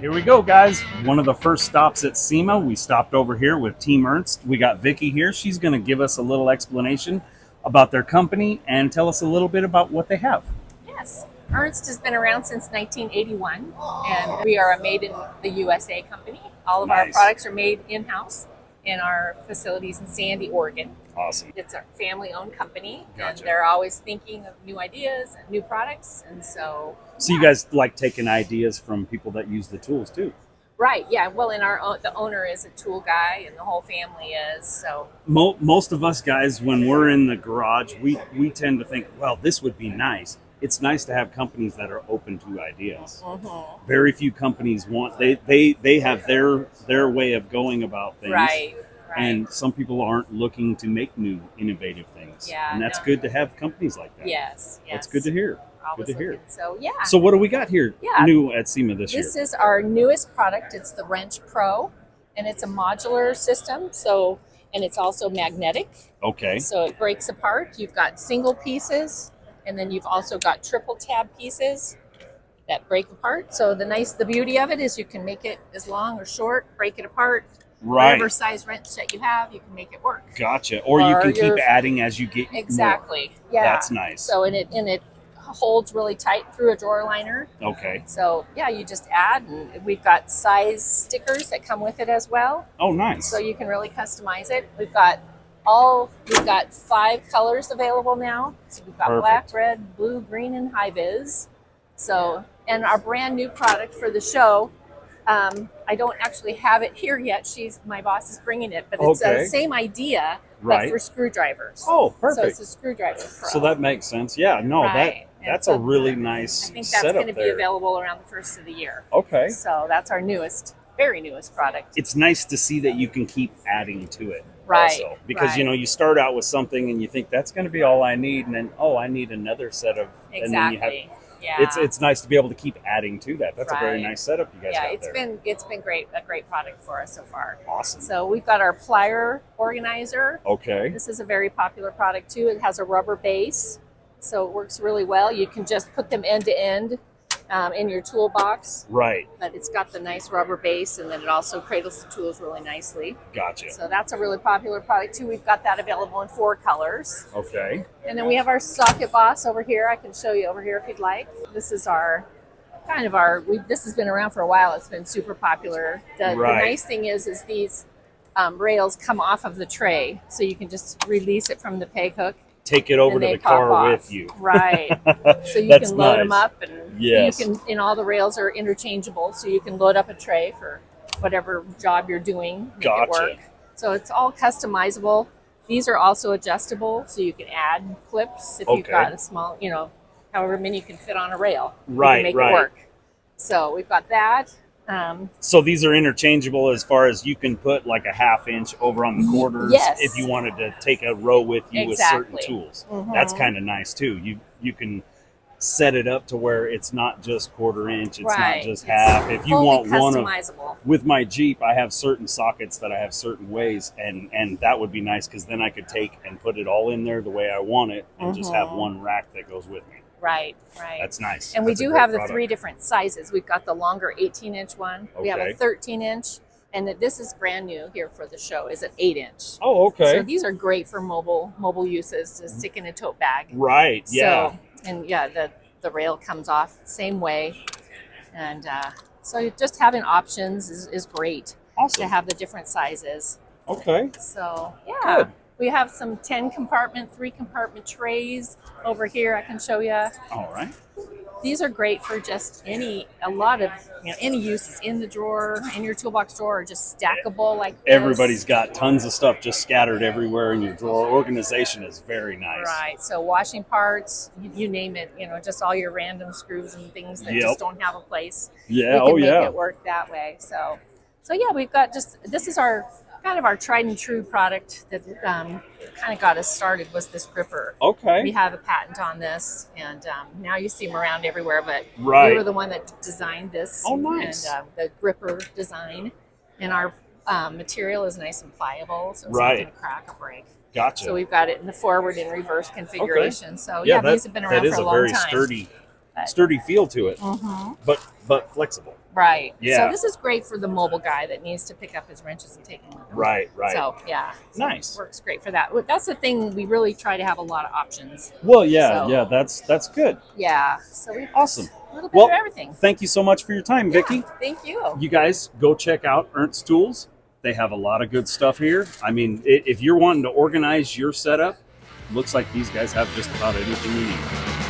Here we go, guys. One of the first stops at Sema. We stopped over here with Team Ernst. We got Vicky here. She's going to give us a little explanation about their company and tell us a little bit about what they have. Yes. Ernst has been around since 1981, and we are a made in the USA company. All of our Nice. products are made in-house in our facilities in Sandy, Oregon. Awesome. It's a family-owned company, Gotcha. and they're always thinking of new ideas and new products, and so... So you guys like taking ideas from people that use the tools too? Right, yeah. Well, the owner is a tool guy, and the whole family is, so... Most of us guys, when we're in the garage, we tend to think, well, this would be nice. It's nice to have companies that are open to ideas. Mm-hmm. Very few companies want they have their way of going about things. Right. And some people aren't looking to make new, innovative things. Yeah, and that's no. good to have companies like that. Yes. That's good to hear. Always Good to hear. looking. So, yeah. So what do we got here Yeah. new at Sema this year? This is our newest product. It's the Wrench Pro, and it's a modular system. So, and it's also magnetic. Okay. So it breaks apart. You've got single pieces, and then you've also got triple tab pieces that break apart. So the beauty of it is you can make it as long or short, break it apart. Right. Whatever size wrench that you have, you can make it work. Gotcha. Or you can keep your- adding as you get Exactly. more. Yeah. That's nice. So and it holds really tight through a drawer liner. Okay. So yeah, you just add, and we've got size stickers that come with it as well. Oh, nice. So you can really customize it. We've got 5 colors available now. So we've got Perfect. black, red, blue, green, and high vis. So, and our brand new product for the show, I don't actually have it here yet. My boss is bringing it, but it's Okay. the same idea, Right. but for screwdrivers. Oh, So perfect. it's a screwdriver pro. So that makes sense. Yeah. No, Right. And that's so a really nice I think that's setup going to be there. available around the first of the year. Okay. So that's our very newest product. It's nice to see that you can keep adding to it. Right, Also. Because right. you start out with something and you think that's going to be all I need, and then I need another set of. And then you have, Exactly. Yeah. It's nice to be able to keep adding to that. That's a very Right. nice setup you guys Yeah, got it's there. been a great product for us so far. Awesome. So we've got our plier organizer. Okay. This is a very popular product too. It has a rubber base, so it works really well. You can just put them end to end in your toolbox, Right. but it's got the nice rubber base, and then it also cradles the tools really nicely. Gotcha. So that's a really popular product too. We've got that available in 4 colors. Okay. And then we have our socket boss over here. I can show you over here if you'd like. This is this has been around for a while. It's been super popular. The Right. nice thing is these rails come off of the tray, so you can just release it from the peg hook. Take it over and to they the pop car off. with you. Right. So you That's can load them nice. up, and Yes. and all the rails are interchangeable, so you can load up a tray for whatever job you're doing, make Gotcha. it work. So it's all customizable. These are also adjustable, so you can add clips if you've Okay. got a small, however many you can fit on a rail. You can Right, make right. it work. So we've got that. So these are interchangeable as far as you can put like a 1/2 inch over on the quarters Yes. if you wanted to take a row with you with certain Exactly. tools. Mhm. That's kind of nice too. You can set it up to where it's not just 1/4 inch, it's Right. not just It's half. If you fully want one of customizable. with my Jeep, I have certain sockets that I have certain ways, and that would be nice because then I could take and put it all in there the way I want it and just have Mhm. one rack that goes with me. Right. That's nice. And we That's a do great have the product. 3 different sizes. We've got the longer 18-inch one. We have Okay. a 13-inch, and this is brand new here for the show. Is an 8-inch. Oh, okay. So these are great for mobile uses to stick in a tote bag. Right. Yeah. So, and yeah, the rail comes off the same way, and so just having options is great Awesome. to have the different sizes. Okay. So yeah. Good. We have some 10-compartment, 3-compartment trays over here. I can show you. All right. These are great for just any uses in the drawer, in your toolbox drawer, or just stackable like this. Everybody's got tons of stuff just scattered everywhere in your drawer. Organization is very nice. Right. So washing parts, you name it, just all your random screws and things that Yep. just don't have a place. Yeah. We Oh, can yeah. make it work that way. So yeah, we've got this is our kind of our tried and true product that kind of got us started was this gripper. Okay. We have a patent on this, and now you see them around everywhere. But Right. we were the one that designed this. Oh, nice. And the gripper design, and our material is nice and pliable, so it's Right. not going to crack or break. Gotcha. So we've got it in the forward and reverse configuration. So yeah, these have been around that is for a a long very time. sturdy sturdy feel to it, but flexible. Right. Yeah. So this is great for the mobile guy that needs to pick up his wrenches and take them with him. Right. So yeah. Nice. Works great for that. That's the thing. We really try to have a lot of options. Well, yeah, that's good. Yeah. So we Awesome. a little bit of everything. Thank you so much for your time, Vicki. Thank you. You guys go check out Ernst Tools. They have a lot of good stuff here. I mean, if you're wanting to organize your setup, looks like these guys have just about anything you need.